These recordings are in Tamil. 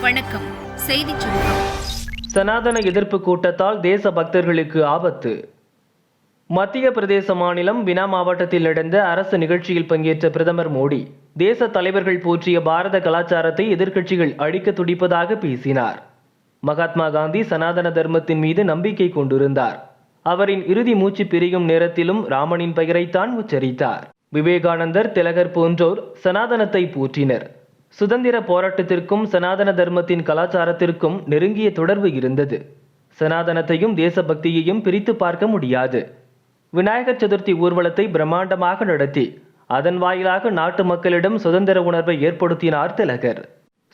வணக்கம். செய்திச் சுருக்கம். சனாதன எதிர்ப்பு கூட்டத்தால் தேச பக்தர்களுக்கு ஆபத்து. மத்திய பிரதேச மாநிலம் பினா மாவட்டத்தில் நடந்த அரசு நிகழ்ச்சியில் பங்கேற்ற பிரதமர் மோடி தேச தலைவர்கள் போற்றிய பாரத கலாச்சாரத்தை எதிர்க்கட்சிகள் அழிக்க துடிப்பதாக பேசினார். மகாத்மா காந்தி சனாதன தர்மத்தின் மீது நம்பிக்கை கொண்டிருந்தார். அவரின் இறுதி மூச்சு பிரியும் நேரத்திலும் ராமனின் பெயரைத்தான் உச்சரித்தார். விவேகானந்தர், திலகர் போன்றோர் சனாதனத்தை போற்றினர். சுதந்திர போராட்டத்திற்கும் சனாதன தர்மத்தின் கலாச்சாரத்திற்கும் நெருங்கிய தொடர்பு இருந்தது. சனாதனத்தையும் தேசபக்தியையும் பிரித்து பார்க்க முடியாது. விநாயகர் சதுர்த்தி ஊர்வலத்தை பிரம்மாண்டமாக நடத்தி அதன் வாயிலாக நாட்டு மக்களிடம் சுதந்திர உணர்வை ஏற்படுத்தினார் திலகர்.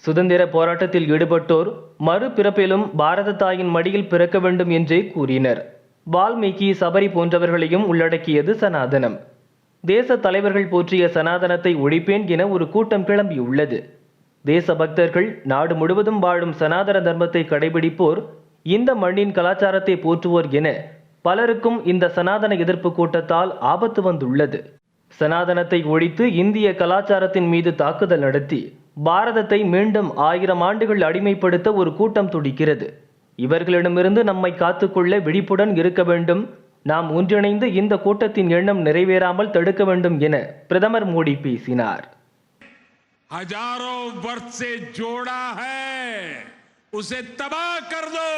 சுதந்திர போராட்டத்தில் ஈடுபட்டோர் மறுபிறப்பிலும் பாரத தாயின் மடியில் பிறக்க வேண்டும் என்றே கூறினர். வால்மீகி, சபரி போன்றவர்களையும் உள்ளடக்கியது சனாதனம். தேச தலைவர்கள் போற்றிய சனாதனத்தை ஒழிப்பேன் என ஒரு கூட்டம் கிளம்பியுள்ளது. தேச பக்தர்கள், நாடு முழுவதும் வாழும் சனாதன தர்மத்தை கடைபிடிப்போர், இந்த மண்ணின் கலாச்சாரத்தை போற்றுவோர் என பலருக்கும் இந்த சனாதன எதிர்ப்பு கூட்டத்தால் ஆபத்து வந்துள்ளது. சனாதனத்தை ஒழித்து இந்திய கலாச்சாரத்தின் மீது தாக்குதல் நடத்தி பாரதத்தை மீண்டும் 1000 ஆண்டுகள் அடிமைப்படுத்த ஒரு கூட்டம் துடிக்கிறது. இவர்களிடமிருந்து நம்மை காத்துக்கொள்ள விழிப்புடன் இருக்க வேண்டும். நாம் ஒன்றிணைந்து இந்த கூட்டத்தின் எண்ணம் நிறைவேறாமல் தடுக்க வேண்டும் என பிரதமர் மோடி பேசினார். हजारों वर्ष से जोड़ा है, उसे तबाह कर दो.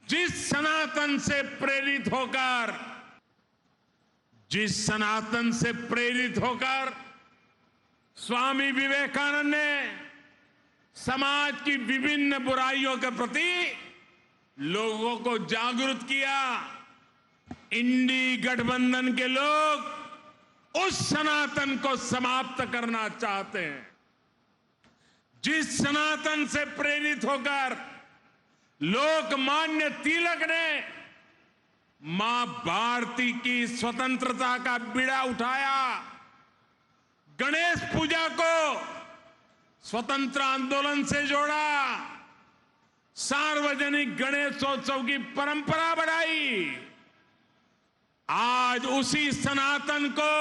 जिस सनातन से प्रेरित होकर स्वामी विवेकानंद ने समाज की विभिन्न बुराइयों के प्रति लोगों को जागरूक किया, इंडी गठबंधन के लोग उस सनातन को समाप्त करना चाहते हैं. जिस सनातन से प्रेरित होकर लोकमान्य तिलक ने मां भारती की स्वतंत्रता का बीड़ा उठाया, गणेश पूजा को स्वतंत्र आंदोलन से जोड़ा, सार्वजनिक गणेशोत्सव की परंपरा बढ़ाई, आज उसी सनातन को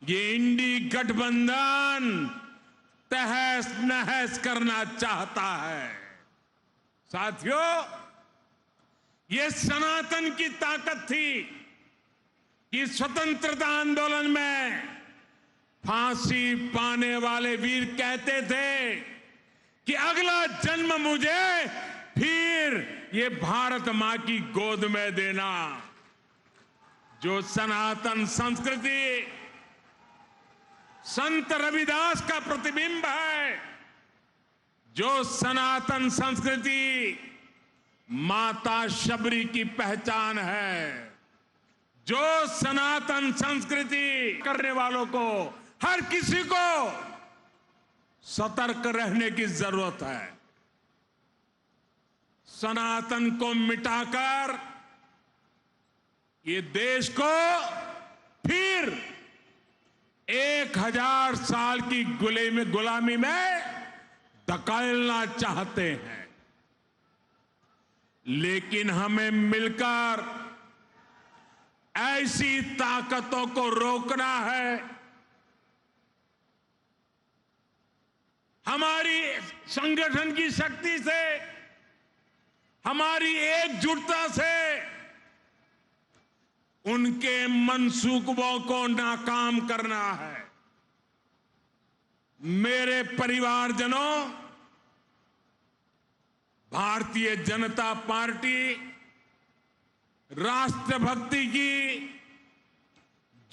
ये इंडी गठबंधन तहस नहस करना चाहता है. साथियों, ये सनातन की ताकत थी कि स्वतंत्रता आंदोलन में फांसी पाने वाले वीर कहते थे कि अगला जन्म मुझे फिर ये भारत मां की गोद में देना. जो सनातन संस्कृति संत रविदास का प्रतिबिंब है, जो सनातन संस्कृति माता शबरी की पहचान है, जो सनातन संस्कृति करने वालों को, हर किसी को सतर्क रहने की जरूरत है. सनातन को मिटाकर ये देश को फिर 1000 साल की गुलामी में धकेलना चाहते हैं. लेकिन हमें मिलकर ऐसी ताकतों को रोकना है. हमारी संगठन की शक्ति से, हमारी एकजुटता से उनके मंसूबों को नाकाम करना है. मेरे परिवारजनों, भारतीय जनता पार्टी राष्ट्रभक्ति की,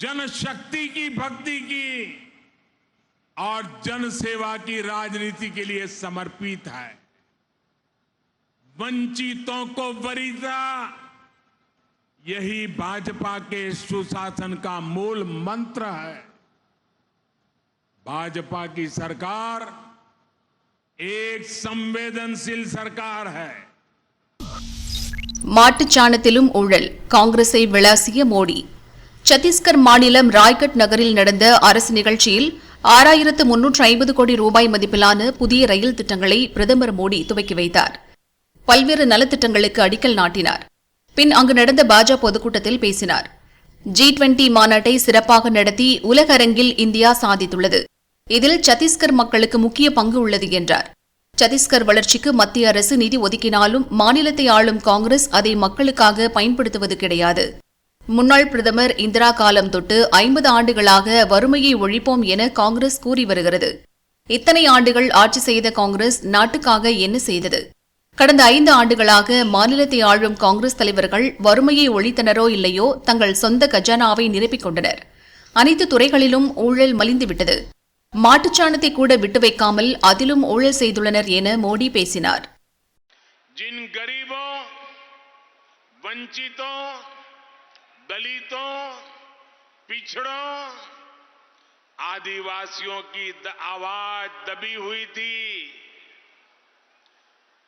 जनशक्ति की भक्ति की और जनसेवा की राजनीति के लिए समर्पित है. वंचितों को वरीयता, यही भाजपा के सुशासन का मूल मंत्र है. भाजपा की सरकार एक संवेदनशील सरकार है. மாட்டுச்சாணத்திலும் ஊழல், காங்கிரஸை விளாசிய மோடி. சத்தீஸ்கர் மாநிலம் ராய்கட் நகரில் நடந்த அரசு நிகழ்ச்சியில் 6350 கோடி ரூபாய் மதிப்பிலான புதிய ரயில் திட்டங்களை பிரதமர் மோடி துவக்கி வைத்தார். பல்வேறு நலத்திட்டங்களுக்கு அடிக்கல் நாட்டினார். பின் அங்கு நடந்த பாஜக பொதுக்கூட்டத்தில் பேசினார். G20 மாநாட்டை சிறப்பாக நடத்தி உலக அரங்கில் இந்தியா சாதித்துள்ளது. இதில் சத்தீஸ்கர் மக்களுக்கு முக்கிய பங்கு உள்ளது என்றார். சத்தீஸ்கர் வளர்ச்சிக்கு மத்திய அரசு நிதி ஒதுக்கினாலும் மாநிலத்தை ஆளும் காங்கிரஸ் அதை மக்களுக்காக பயன்படுத்துவது கிடையாது. முன்னாள் பிரதமர் இந்திரா காலம் தொட்டு 50 ஆண்டுகளாக வறுமையை ஒழிப்போம் என காங்கிரஸ் கூறி வருகிறது. இத்தனை ஆண்டுகள் ஆட்சி செய்த காங்கிரஸ் நாட்டுக்காக என்ன செய்தது? கடந்த 5 ஆண்டுகளாக மாநிலத்தை ஆளும் காங்கிரஸ் தலைவர்கள் வறுமையை ஒழித்தனரோ இல்லையோ தங்கள் சொந்த கஜானாவை நிரப்பிக் கொண்டனர். அனைத்து துறைகளிலும் ஊழல் மலிந்துவிட்டது. மாட்டுச்சாணத்தை கூட விட்டு வைக்காமல் அதிலும் ஊழல் செய்துள்ளனர் என மோடி பேசினார். जिन गरीबों, वंचितों, दलितों, पिछड़ों, आदिवासियों की आवाज दबी हुई थी,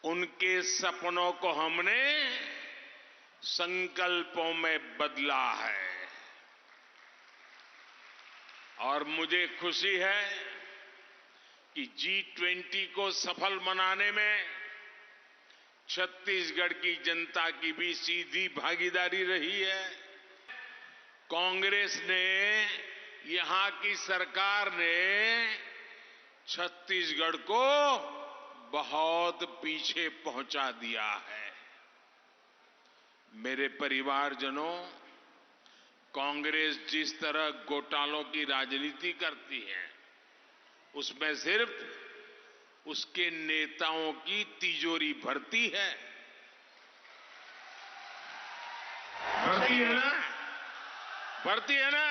उनके सपनों को हमने संकल्पों में बदला है. और मुझे खुशी है कि G20 को सफल बनाने में छत्तीसगढ़ की जनता की भी सीधी भागीदारी रही है. कांग्रेस ने, यहां की सरकार ने छत्तीसगढ़ को बहुत पीछे पहुंचा दिया है. मेरे परिवारजनों, कांग्रेस जिस तरह घोटालों की राजनीति करती है, उसमें सिर्फ उसके नेताओं की तिजोरी भरती है. भरती है ना? भरती है ना?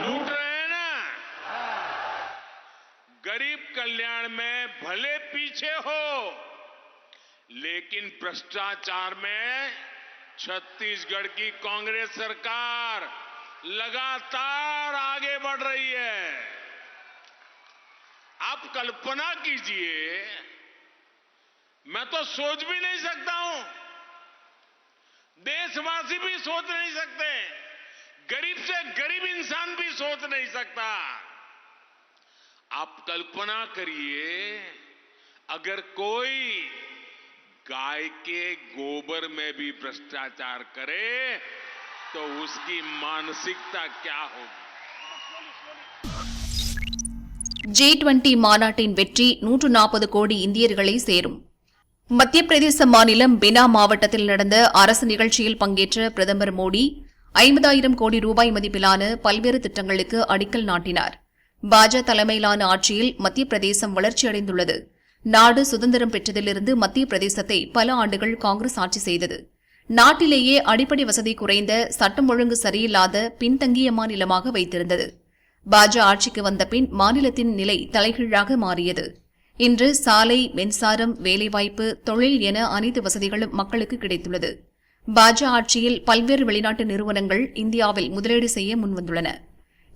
लूट रहे हैं ना? गरीब कल्याण में भले पीछे हो, लेकिन भ्रष्टाचार में छत्तीसगढ़ की कांग्रेस सरकार लगातार आगे बढ़ रही है. आप कल्पना कीजिए, मैं तो सोच भी नहीं सकता हूं, देशवासी भी सोच नहीं सकते, गरीब से गरीब इंसान भी सोच नहीं सकता. आप कल्पना करिए, अगर कोई गाय के गोबर में भी भ्रष्टाचार करे तो उसकी मानसिकता क्या होगी? G20 மாநாட்டின் வெற்றி 140 கோடி இந்தியர்களை சேரும். மத்திய பிரதேச மாநிலம் பினா மாவட்டத்தில் நடந்த அரசு நிகழ்ச்சியில் பங்கேற்ற பிரதமர் மோடி 50,000 கோடி ரூபாய் மதிப்பிலான பல்வேறு திட்டங்களுக்கு அடிக்கல் நாட்டினார். பாஜக தலைமையிலான ஆட்சியில் மத்திய பிரதேசம் வளர்ச்சியடைந்துள்ளது. நாடு சுதந்திரம் பெற்றதிலிருந்து மத்திய பிரதேசத்தை பல ஆண்டுகள் காங்கிரஸ் ஆட்சி செய்தது. நாட்டிலேயே அடிப்படை வசதி குறைந்த, சட்டம் ஒழுங்கு சரியில்லாத, பின்தங்கிய மாநிலமாக வைத்திருந்தது. பாஜக ஆட்சிக்கு வந்த பின் மாநிலத்தின் நிலை தலைகீழாக மாறியது. இன்று சாலை, மின்சாரம், வேலைவாய்ப்பு, தொழில் என அனைத்து வசதிகளும் மக்களுக்கு கிடைத்துள்ளது. பாஜக ஆட்சியில் பல்வேறு வெளிநாட்டு நிறுவனங்கள் இந்தியாவில் முதலீடு செய்ய முன்வந்துள்ளன.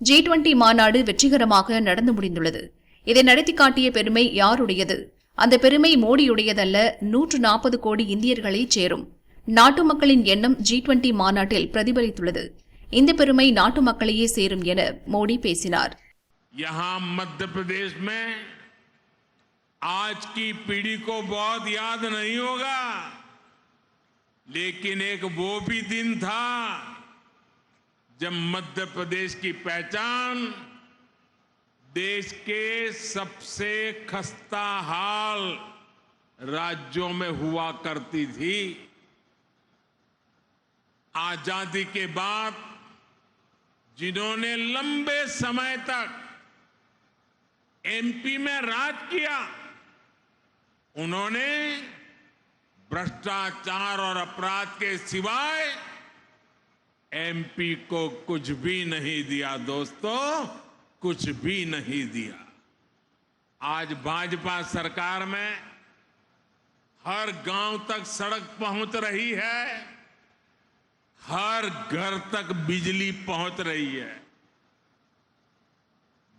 G20 மாநாடு வெற்றிகரமாக நடந்து முடிந்துள்ளது. இதை நடத்தி காட்டிய பெருமை யாருடையது? அந்த பெருமை மோடியுடையதல்ல, 140 கோடி இந்தியர்களை சேரும். நாட்டு மக்களின் எண்ணம் G20 மாநாட்டில் பிரதிபலித்துள்ளது. இந்த பெருமை நாட்டு மக்களையே சேரும் என மோடி பேசினார். यहां मध्य प्रदेश में आज की पीढ़ी को बहुत याद नहीं होगा, लेकिन एक वो भी दिन था जब मध्य प्रदेश की पहचान देश के सबसे खस्ता हाल राज्यों में हुआ करती थी. आजादी के बाद जिन्होंने लंबे समय तक एमपी में राज किया, उन्होंने भ्रष्टाचार और अपराध के सिवाय एमपी को कुछ भी नहीं दिया. दोस्तों, कुछ भी नहीं दिया. आज भाजपा सरकार में हर गांव तक सड़क पहुंच रही है, हर घर तक बिजली पहुंच रही है.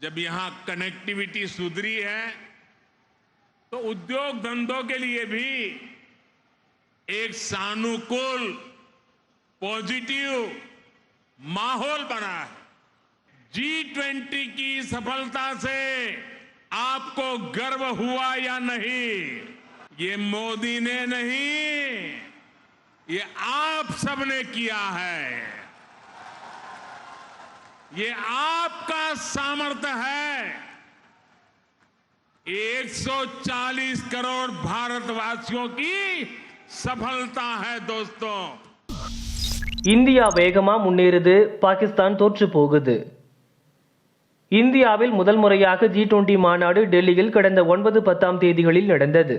जब यहां कनेक्टिविटी सुधरी है तो उद्योग धंधों के लिए भी एक सानुकूल, पॉजिटिव माहौल बना है. G20 की सफलता से आपको गर्व हुआ या नहीं? ये मोदी ने नहीं, ये आप सबने किया है. ये आपका सामर्थ्य है 140 करोड़ भारतवासियों की सफलता है दोस्तों। இந்தியா வேகமா முன்னேறுது, பாகிஸ்தான் தோற்று போகுது. இந்தியாவில் முதல் முறையாக G20 மாநாடு டெல்லியில் கடந்த 9-10 தேதிகளில் நடந்தது.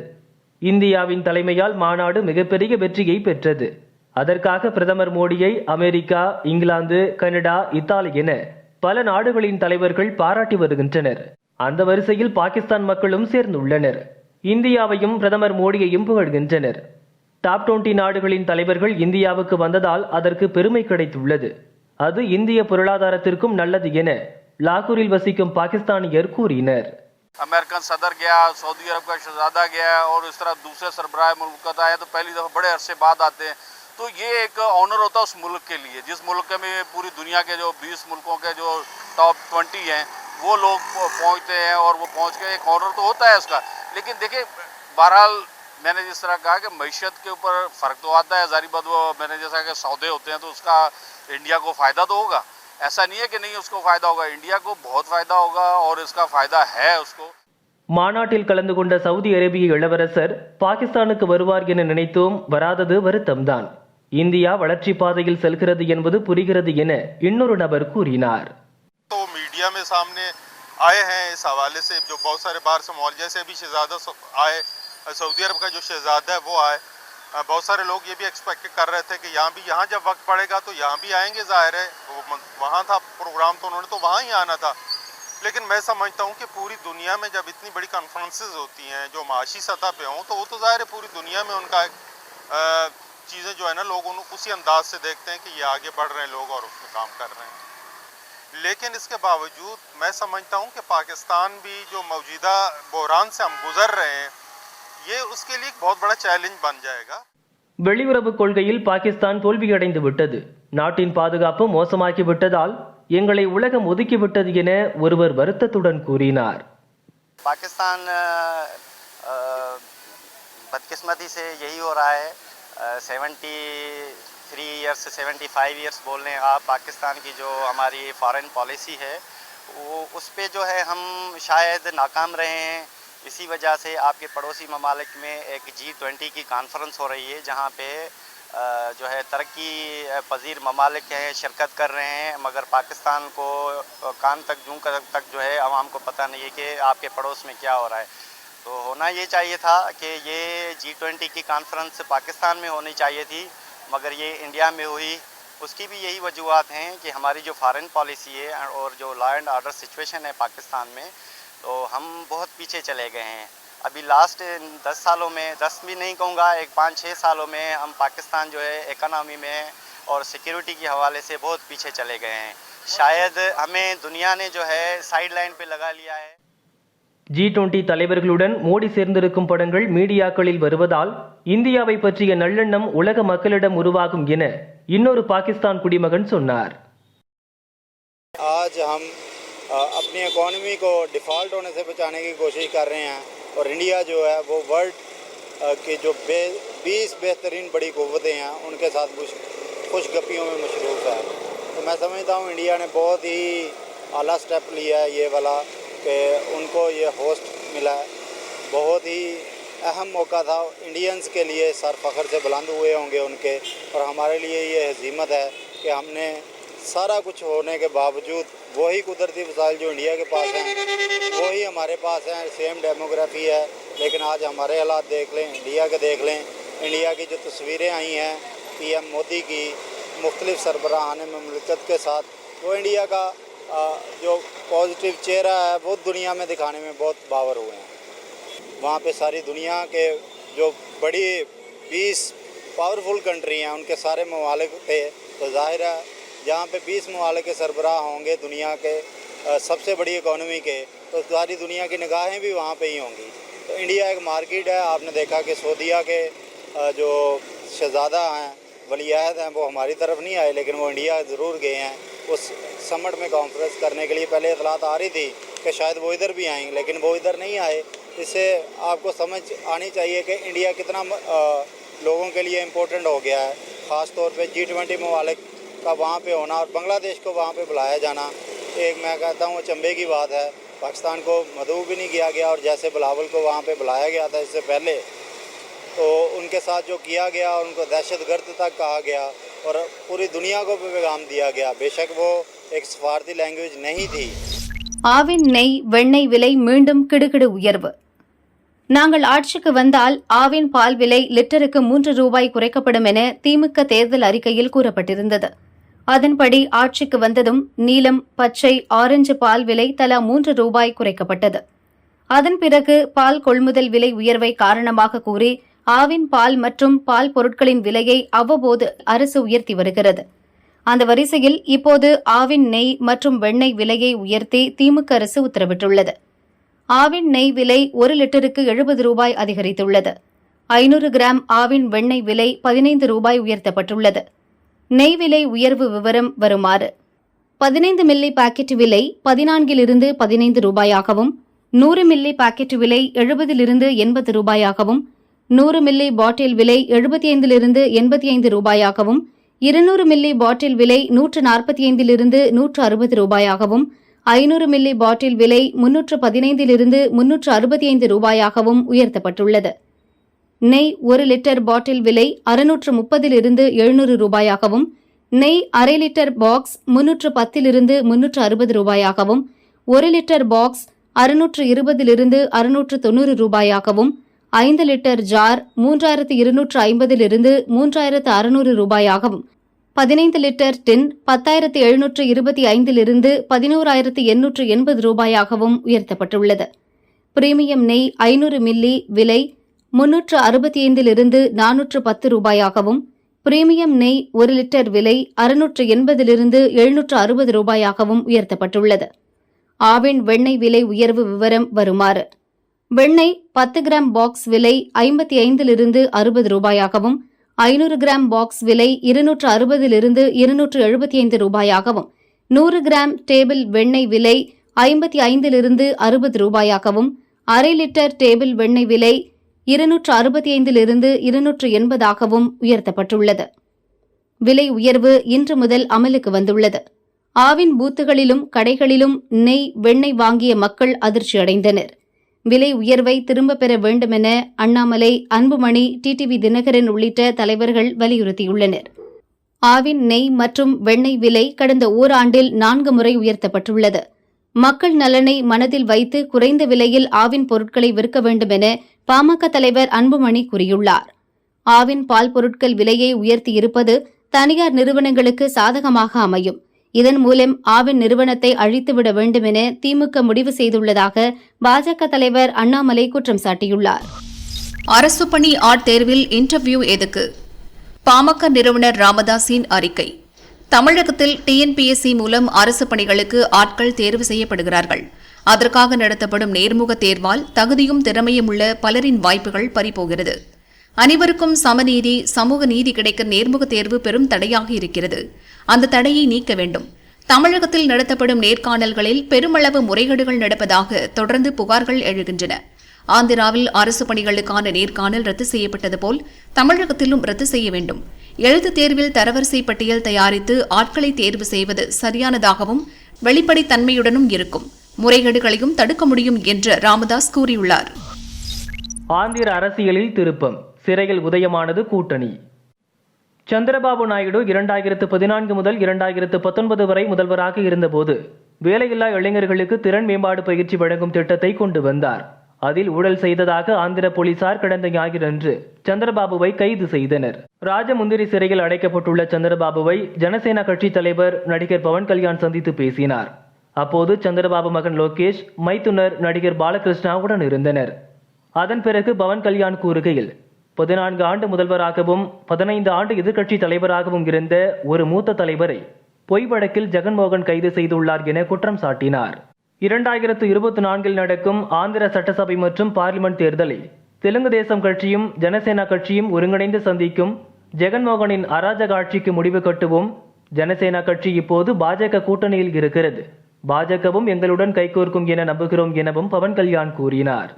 இந்தியாவின் தலைமையால் மாநாடு மிகப்பெரிய வெற்றியை பெற்றது. அதற்காக பிரதமர் மோடியை அமெரிக்கா, இங்கிலாந்து, கனடா, இத்தாலி என பல நாடுகளின் தலைவர்கள் பாராட்டி வருகின்றனர். அந்த வரிசையில் பாகிஸ்தான் மக்களும் சேர்ந்துள்ளனர். இந்தியாவையும் பிரதமர் மோடியையும் புகழ்கின்றனர். டாப் 20 நாடுகளின் தலைவர்கள் இந்தியாவுக்கு வந்ததால் அதற்கு பெருமை கிடைத்துள்ளது. அது இந்திய பொருளாதாரத்திற்கும் நல்லது என லாகூரில் வசிக்கும் பாகிஸ்தானியர் கூறினர். अमेरिकन सदर गया, सऊदी अरब का शहजादा गया और इस तरह दूसरे सरबराह मुल्क आए तो पहली दफ़ा बड़े अरसे बाद आते हैं, तो ये एक ऑनर होता है उस मुल्क के लिए, जिस मुल्क में पूरी दुनिया के जो 20 मुल्कों के जो टॉप 20 हैं वो लोग पहुंचते हैं और वो पहुंच के एक ऑनर तो होता है उसका। लेकिन देखिए बहरहाल मैंने जिस तरह कहा कि मईशत के ऊपर फ़र्क तो आता है, ज़ाहिर बात वो मैंने जैसा कि सौदे होते हैं तो उसका इंडिया को फ़ायदा तो होगा, ऐसा नहीं है कि नहीं उसको फ़ायदा होगा, इंडिया को बहुत फ़ायदा होगा और इसका फ़ायदा है उसको। மாநாட்டில் கலந்து கொண்ட சவுதி அரேபிய இளவரசர் பாகிஸ்தானுக்கு வருவார் என நினைத்தோம், வராதது வருத்தம்தான். இந்தியா வளர்ச்சி பாதையில் செல்கிறது என்பது புரிகிறது என இன்னொரு நபர் கூறினார். तो मीडिया में सामने आए हैं इस हवाले से, जो बहुत सारे बाहर से मौलवियों से भी शहजादा आए, सऊदी अरब का जो शहजादा है वो आए, बहुत सारे लोग ये भी एक्सपेक्ट कर रहे थे कि यहाँ जब वक्त पड़ेगा तो यहाँ भी आएंगे, जाहिर है वहाँ था प्रोग्राम तो उन्होंने तो वहाँ ही आना था। लेकिन मैं समझता हूँ कि पूरी दुनिया में जब इतनी बड़ी कॉन्फ्रेंसेस होती हैं जो माशी सतह पे हों तो वो तो जाहिर है पूरी दुनिया में उनका चीज़ें जो है ना लोग उसी अंदाज से देखते हैं कि ये आगे बढ़ रहे हैं लोग और उसमें काम कर रहे हैं। लेकिन इसके बावजूद मैं समझता हूँ कि पाकिस्तान भी जो मौजूदा बहरान से हम गुजर रहे हैं ये उसके लिए एक बहुत बड़ा चैलेंज बन जाएगा। வெளியுறவு கொள்கையில் பாகிஸ்தான் தோல்வியடைந்து விட்டது. நாட்டின் பாதுகாப்பு மோசமாகி விட்டதால் எங்களை உலகம் ஒதுக்கிவிட்டது என ஒருவர் வருத்தத்துடன் கூறினார். पाकिस्तान बदकिस्मती से यही हो रहा है। 73 ईयर्स 75 ईयर्स बोल रहे हैं आप, पाकिस्तान की जो हमारी फॉरेन पॉलिसी है वो उस पे जो है हम शायद नाकाम रहे हैं। इसी वजह से आपके पड़ोसी ममालिक में एक G20 की कॉन्फ्रेंस हो रही है जहाँ पे जो है तरक्की पजीर ममालिक हैं शिरकत कर रहे हैं, मगर पाकिस्तान को कान तक जूं तक जो है आवाम को पता नहीं है कि आपके पड़ोस में क्या हो रहा है। तो होना ये चाहिए था कि ये G20 की कॉन्फ्रेंस पाकिस्तान में होनी चाहिए थी, मगर ये इंडिया में हुई। उसकी भी यही वजूहत हैं कि हमारी जो फॉरेन पॉलिसी है और जो लॉ एंड ऑर्डर सिचुएशन है पाकिस्तान में, तो हम बहुत पीछे चले गए हैं। अभी लास्ट 10 सालों में, 10 भी नहीं कहूँगा, एक 5-6 सालों में हम पाकिस्तान जो है इकनॉमी में और सिक्योरिटी के हवाले से बहुत पीछे चले गए हैं। शायद हमें दुनिया ने जो है साइड लाइन पे लगा लिया है। G20 தலைவர்களுடன் மோடி சேர்ந்திருக்கும் படங்கள் மீடியாக்களில் வருவதால் இந்தியாவை பற்றிய நல்லெண்ணம் உலக மக்களிடம் உருவாகும் என இன்னொரு பாகிஸ்தான் குடிமகன் சொன்னார். आज हम अपनी इकॉनमी को डिफ़ॉल्ट होने से बचाने की कोशिश कर रहे हैं और इंडिया जो है वो वर्ल्ड के जो 20 बेहतरीन बड़ी क़ुव्वतें हैं उनके साथ खुशगपियों में मशरूफ़ है। तो मैं समझता हूँ इंडिया ने बहुत ही आला स्टेप लिया है ये वाला कि उनको ये होस्ट मिला है। बहुत ही अहम मौका था इंडियंस के लिए, सर फ़ख्र से बुलंद हुए होंगे उनके, और हमारे लिए ये हज़ीमत है कि हमने सारा कुछ होने के बावजूद वही कुदरती वसाइल जो इंडिया के पास हैं वही हमारे पास हैं, सेम डेमोग्राफी है, लेकिन आज हमारे हालात देख लें, इंडिया के देख लें। इंडिया की जो तस्वीरें आई हैं PM मोदी की मुख्तलिफ सरबराहान ममलिकत के साथ, वो इंडिया का जो पॉजिटिव चेहरा है वो दुनिया में दिखाने में बहुत बावर हुए हैं। वहाँ पे सारी दुनिया के जो बड़ी 20 पावरफुल कंट्री हैं उनके सारे ममालिक थे, तो ज़ाहिर है जहाँ पे 20 ममालिक के सरबराह होंगे दुनिया के सबसे बड़ी इकॉनमी के, तो सारी दुनिया की निगाहें भी वहाँ पे ही होंगी। तो इंडिया एक मार्केट है। आपने देखा कि सऊदीया के जो शहजादा हैं, वलीअहद हैं, वो हमारी तरफ नहीं आए, लेकिन वो इंडिया ज़रूर गए हैं उस समट में कॉन्फ्रेंस करने के लिए। पहले इतलात आ रही थी कि शायद वो इधर भी आएंगे, लेकिन वो इधर नहीं आए। इससे आपको समझ आनी चाहिए कि इंडिया कितना लोगों के लिए इम्पोर्टेंट हो गया है, ख़ास तौर पे G20 ममालिक का वहाँ पे होना और बांग्लादेश को वहाँ पे बुलाया जाना। एक मैं कहता हूँ चंबे की बात है पाकिस्तान को मदऊ भी नहीं किया गया, और जैसे बिलावल को वहाँ पे बुलाया गया था इससे पहले, तो उनके साथ जो किया गया और उनको दहशतगर्द तक कहा गया और पूरी दुनिया को पैगाम दिया गया। बेशक वो एक सफारती लैंग्वेज नहीं थी। ஆவின் நெய் வெண்ணெய் விலை மீண்டும் கிடுகிடு உயர்வு. நாங்கள் ஆட்சிக்கு வந்தால் ஆவின் பால் விலை லிட்டருக்கு 3 ரூபாய் குறைக்கப்படும் என திமுக தேர்தல் அறிக்கையில் கூறப்பட்டிருந்தது. அதன்படி ஆட்சிக்கு வந்ததும் நீலம், பச்சை, ஆரஞ்சு பால் விலை தலா 3 ரூபாய் குறைக்கப்பட்டது. அதன் பிறகு பால் கொள்முதல் விலை உயர்வை காரணமாக கூறி ஆவின் பால் மற்றும் பால் பொருட்களின் விலையை அவ்வப்போது அரசு உயர்த்தி வருகிறது. அந்த வரிசையில் இப்போது ஆவின் நெய் மற்றும் வெண்ணெய் விலையை உயர்த்தி திமுக அரசு உத்தரவிட்டுள்ளது. ஆவின் நெய் விலை 1 லிட்டருக்கு 70 ரூபாய் அதிகரித்துள்ளது. 500 கிராம் ஆவின் வெண்ணெய் விலை 15 ரூபாய் உயர்த்தப்பட்டுள்ளது. நெய் விலை உயர்வு விவரம் வருமாறு: 15 மில்லி பாக்கெட் விலை 14 15 ரூபாயாகவும், 100 மில்லி பாக்கெட் விலை 70 80 ரூபாயாகவும், 100 மில்லி பாட்டில் விலை 75 85 ரூபாயாகவும், 200 மில்லி பாட்டில் விலை 145 160 ரூபாயாகவும், 500 மில்லி பாட்டில் விலை 315 365 ரூபாயாகவும் உயர்த்தப்பட்டுள்ளது. நெய் 1 லிட்டர் பாட்டில் விலை 630 700 ரூபாயாகவும், நெய் அரை லிட்டர் பாக்ஸ் 310 360 ரூபாயாகவும், 1 லிட்டர் பாக்ஸ் 620 690 ரூபாயாகவும், 5 லிட்டர் ஜார் 3250 3600 ரூபாயாகவும், 15 லிட்டர் டின் 10,725 11,880 ரூபாயாகவும் உயர்த்தப்பட்டுள்ளது. பிரீமியம் நெய் 500 மில்லி விலை 365 410 ரூபாயாகவும், பிரீமியம் நெய் 1 லிட்டர் விலை 680 760 ரூபாயாகவும் உயர்த்தப்பட்டுள்ளது. ஆவின் வெண்ணெய் விலை உயர்வு விவரம் வருமாறு: வெண்ணெய் 10 கிராம் பாக்ஸ் விலை 55 60 ரூபாயாகவும், 500 கிராம் பாக்ஸ் விலை 260 275 ரூபாயாகவும், 100 கிராம் டேபிள் வெண்ணெய் விலை 55 60 ரூபாயாகவும், அரை லிட்டர் டேபிள் வெண்ணெய் விலை 265 280 உயர்த்தப்பட்டுள்ளது. விலை உயர்வு இன்று முதல் அமலுக்கு வந்துள்ளது. ஆவின் பூத்துகளிலும் கடைகளிலும் நெய், வெண்ணெய் வாங்கிய மக்கள் அதிர்ச்சியடைந்தனர். விலை உயர்வை திரும்பப் பெற வேண்டுமென அண்ணாமலை, அன்புமணி, டிடிவி தினகரன் உள்ளிட்ட தலைவர்கள் வலியுறுத்தியுள்ளனர். ஆவின் நெய் மற்றும் வெண்ணெய் விலை கடந்த ஓராண்டில் 4 முறை உயர்த்தப்பட்டுள்ளது. மக்கள் நலனை மனதில் வைத்து குறைந்த விலையில் ஆவின் பொருட்களை விற்க வேண்டுமென பாமக தலைவர் அன்புமணி கூறியுள்ளார். ஆவின் பால் பொருட்கள் விலையை உயர்த்தியிருப்பது தனியார் நிறுவனங்களுக்கு சாதகமாக அமையும். இதன் மூலம் ஆவின் நிறுவனத்தை அழித்துவிட வேண்டும் என திமுக முடிவு செய்துள்ளதாக பாஜக தலைவர் அண்ணாமலை குற்றம் சாட்டியுள்ளார். அரசு பணி ஆட்தேர்வில் இன்டர்வியூ எதுக்கு? பாமக நிறுவனர் ராமதாஸின் அறிக்கை. தமிழகத்தில் டிஎன்பிஎஸ்சி மூலம் அரசு பணிகளுக்கு ஆட்கள் தேர்வு செய்யப்படுகிறார்கள். அதற்காக நடத்தப்படும் நேர்முக தேர்வால் தகுதியும் திறமையும் உள்ள பலரின் வாய்ப்புகள் பறிபோகிறது. அனைவருக்கும் சமநீதி, சமூக நீதி கிடைக்க நேர்முக தேர்வு பெரும் தடையாக இருக்கிறது. அந்த தடையை நீக்க வேண்டும். தமிழகத்தில் நடத்தப்படும் நேர்காணல்களில் பெருமளவு முறைகேடுகள் நடப்பதாக தொடர்ந்து புகார்கள் எழுகின்றன. ஆந்திராவில் அரசு பணிகளுக்கான நேர்காணல் ரத்து செய்யப்பட்டது போல் தமிழகத்திலும் ரத்து செய்ய வேண்டும். எழுத்துத் தேர்வில் தரவரிசை பட்டியல் தயாரித்து ஆட்களை தேர்வு செய்வது சரியானதாகவும் வெளிப்படைத்தன்மையுடனும் இருக்கும். முறைகேடுகளையும் தடுக்க முடியும் என்று ராமதாஸ் கூறியுள்ளார். ஆந்திர அரசியலில் திருப்பம், சிறையில் உதயமானது கூட்டணி. சந்திரபாபு நாயுடு 2014 முதல் 2019 வரை முதல்வராக இருந்தபோது வேலையில்லா இளைஞர்களுக்கு திறன் மேம்பாடு பயிற்சி வழங்கும் திட்டத்தை கொண்டு வந்தார். அதில் ஊழல் செய்ததாக ஆந்திர போலீசார் கடந்த ஞாயிறன்று சந்திரபாபுவை கைது செய்தனர். ராஜமுந்திரி சிறையில் அடைக்கப்பட்டுள்ள சந்திரபாபுவை ஜனசேனா கட்சி தலைவர் நடிகர் பவன் கல்யாண் சந்தித்து பேசினார். அப்போது சந்திரபாபு மகன் லோகேஷ், மைத்துனர் நடிகர் பாலகிருஷ்ணாவுடன் இருந்தனர். அதன் பிறகு பவன் கல்யாண் கூறுகையில், 14 ஆண்டு முதல்வராகவும் 15 ஆண்டு எதிர்க்கட்சி தலைவராகவும் இருந்த ஒரு மூத்த தலைவரை பொய் வழக்கில் ஜெகன்மோகன் கைது செய்துள்ளார் என குற்றம் சாட்டினார். 2024 நடக்கும் ஆந்திர சட்டசபை மற்றும் பார்லிமெண்ட் தேர்தலை தெலுங்கு தேசம் கட்சியும் ஜனசேனா கட்சியும் ஒருங்கிணைந்து சந்திக்கும். ஜெகன்மோகனின் அராஜக ஆட்சிக்கு முடிவு கட்டுவோம். ஜனசேனா கட்சி இப்போது பாஜக கூட்டணியில் இருக்கிறது. பாஜகவும் எங்களுடன் கைகோர்க்கும் என நம்புகிறோம் எனவும் பவன் கல்யாண் கூறினார்.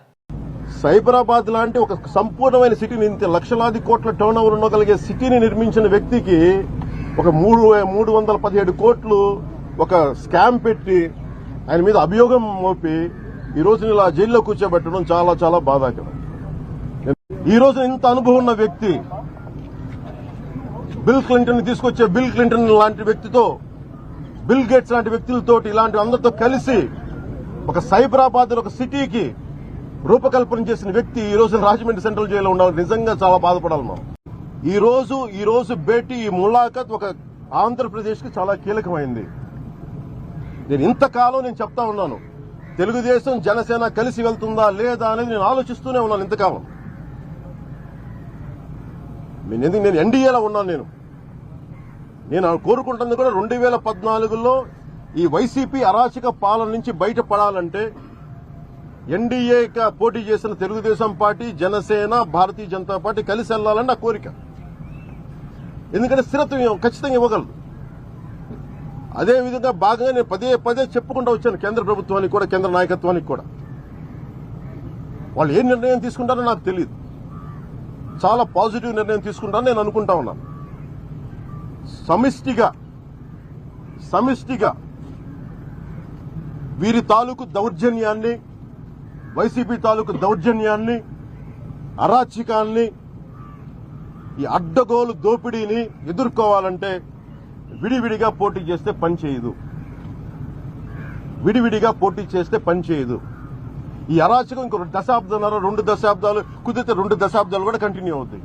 సైబరాబాద్ లాంటి ఒక సంపూర్ణమైన సిటీని, ఇంత లక్షలాది కోట్ల టర్న్ ఓవర్ ఉండగలిగే సిటీని నిర్మించిన వ్యక్తికి ఒక 317 కోట్లు ఒక స్కామ్ పెట్టి ఆయన మీద అభియోగం మోపి ఈ రోజున ఇలా జైల్లో కూర్చోబెట్టడం చాలా చాలా బాధాకరం. ఈ రోజున ఇంత అనుభవం ఉన్న వ్యక్తి బిల్ క్లింటన్ తీసుకొచ్చే బిల్ క్లింటన్ లాంటి వ్యక్తితో, బిల్ గేట్స్ లాంటి వ్యక్తులతో, ఇలాంటి అందరితో కలిసి ఒక సైబరాబాద్ ఒక సిటీకి రూపకల్పన చేసిన వ్యక్తి ఈ రోజున రాజమండ్రి సెంట్రల్ జైల్లో ఉండాలి. నిజంగా చాలా బాధపడాలి మనం. ఈ రోజు భేటీ, ఈ ములాఖత్ ఒక ఆంధ్రప్రదేశ్ కి చాలా కీలకమైంది. నేను ఇంతకాలం నేను చెప్తా ఉన్నాను, తెలుగుదేశం జనసేన కలిసి వెళ్తుందా లేదా అనేది నేను ఆలోచిస్తూనే ఉన్నాను ఇంతకాలం. నేను ఎన్డీఏలో ఉన్నాను. నేను కోరుకుంటుంది కూడా 2014లో ఈ వైసీపీ అరాచక పాలన నుంచి బయటపడాలంటే ఎన్డీఏగా పోటీ చేసిన తెలుగుదేశం పార్టీ, జనసేన, భారతీయ జనతా పార్టీ కలిసి వెళ్లాలని నా కోరిక. ఎందుకంటే స్థిరత్వం ఖచ్చితంగా ఇవ్వగలదు. అదేవిధంగా భాగంగా నేను పదే చెప్పుకుంటూ వచ్చాను కేంద్ర ప్రభుత్వానికి కూడా, కేంద్ర నాయకత్వానికి కూడా. వాళ్ళు ఏ నిర్ణయం తీసుకుంటారో నాకు తెలియదు. చాలా పాజిటివ్ నిర్ణయం తీసుకుంటారని నేను అనుకుంటా ఉన్నాను. సమిష్టిగా వీరి తాలూకు దౌర్జన్యాన్ని, వైసీపీ తాలూకు దౌర్జన్యాన్ని, అరాచకాన్ని, ఈ అడ్డగోలు దోపిడీని ఎదుర్కోవాలంటే విడివిడిగా పోటీ చేస్తే పని చేయదు. ఈ అరాచకం ఇంకో దశాబ్దంన్నర, 2 దశాబ్దాలు, కుదిరితే 2 దశాబ్దాలు కూడా కంటిన్యూ అవుతాయి.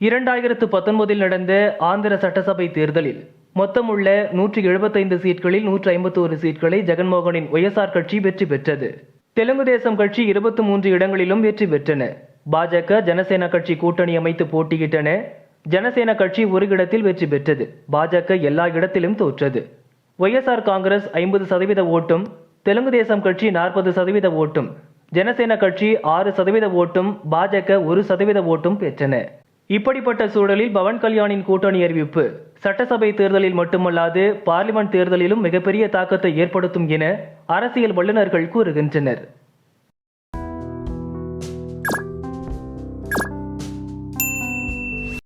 2019 நடந்த ஆந்திர சட்டசபை தேர்தலில் மொத்தம் உள்ள 175 சீட்களில் 151 சீட்களை ஜெகன்மோகனின் ஒய்எஸ்ஆர் கட்சி வெற்றி பெற்றது. தெலுங்கு தேசம் கட்சி 23 இடங்களிலும் வெற்றி பெற்றன. பாஜக, ஜனசேனா கட்சி கூட்டணி அமைத்து போட்டியிட்டன. ஜனசேனா கட்சி ஒரு இடத்தில் வெற்றி பெற்றது. பாஜக எல்லா இடத்திலும் தோற்றது. ஒய்எஸ்ஆர் காங்கிரஸ் 50% ஓட்டும், தெலுங்கு தேசம் கட்சி 40% ஓட்டும், ஜனசேனா கட்சி 6% ஓட்டும், பாஜக 1% ஓட்டும் பெற்றன. இப்படிப்பட்ட சூழலில் பவன் கல்யாணின் கூட்டணி அறிவிப்பு சட்டசபை தேர்தலில் மட்டுமல்லாது பார்லிமெண்ட் தேர்தலிலும் மிகப்பெரிய தாக்கத்தை ஏற்படுத்தும் என அரசியல் வல்லுநர்கள் கூறுகின்றனர்.